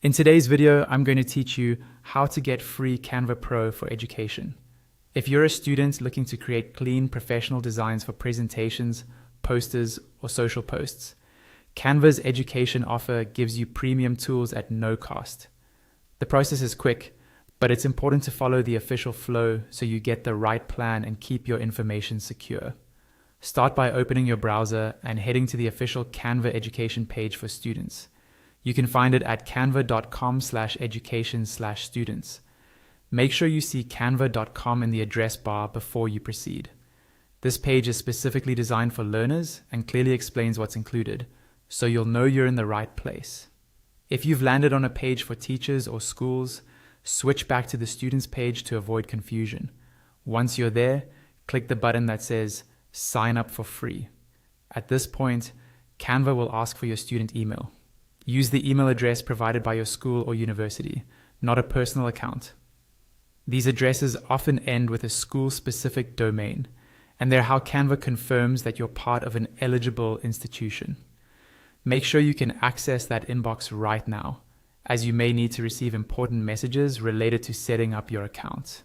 In today's video, I'm going to teach you how to get free Canva Pro for education. If you're a student looking to create clean professional designs for presentations, posters, or social posts, Canva's education offer gives you premium tools at no cost. The process is quick, but it's important to follow the official flow so you get the right plan and keep your information secure. Start by opening your browser and heading to the official Canva education page for students. You can find it at canva.com/education/students. Make sure you see canva.com in the address bar before you proceed. This page is specifically designed for learners and clearly explains what's included, so you'll know you're in the right place. If you've landed on a page for teachers or schools, switch back to the students page to avoid confusion. Once you're there, click the button that says Sign up for free. At this point, Canva will ask for your student email. Use the email address provided by your school or university, not a personal account. These addresses often end with a school-specific domain, and they're how Canva confirms that you're part of an eligible institution. Make sure you can access that inbox right now, as you may need to receive important messages related to setting up your account.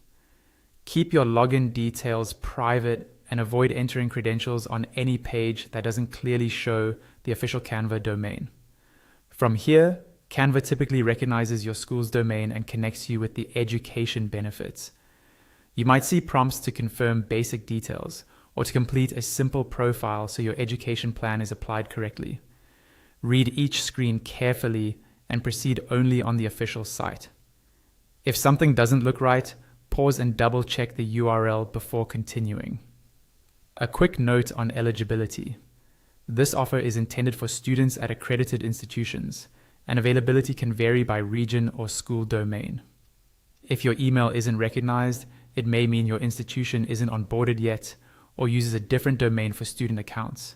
Keep your login details private and avoid entering credentials on any page that doesn't clearly show the official Canva domain. From here, Canva typically recognizes your school's domain and connects you with the education benefits. You might see prompts to confirm basic details or to complete a simple profile so your education plan is applied correctly. Read each screen carefully and proceed only on the official site. If something doesn't look right, pause and double check the URL before continuing. A quick note on eligibility. This offer is intended for students at accredited institutions, and availability can vary by region or school domain. If your email isn't recognized, it may mean your institution isn't onboarded yet or uses a different domain for student accounts.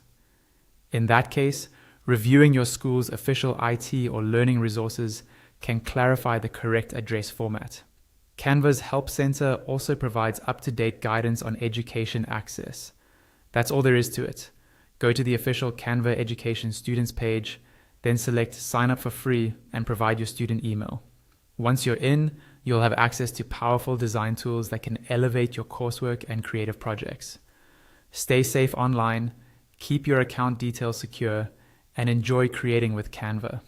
In that case, reviewing your school's official IT or learning resources can clarify the correct address format. Canva's Help Center also provides up-to-date guidance on education access. That's all there is to it. Go to the official Canva Education Students page, then select Sign up for free and provide your student email. Once you're in, you'll have access to powerful design tools that can elevate your coursework and creative projects. Stay safe online, keep your account details secure, and enjoy creating with Canva.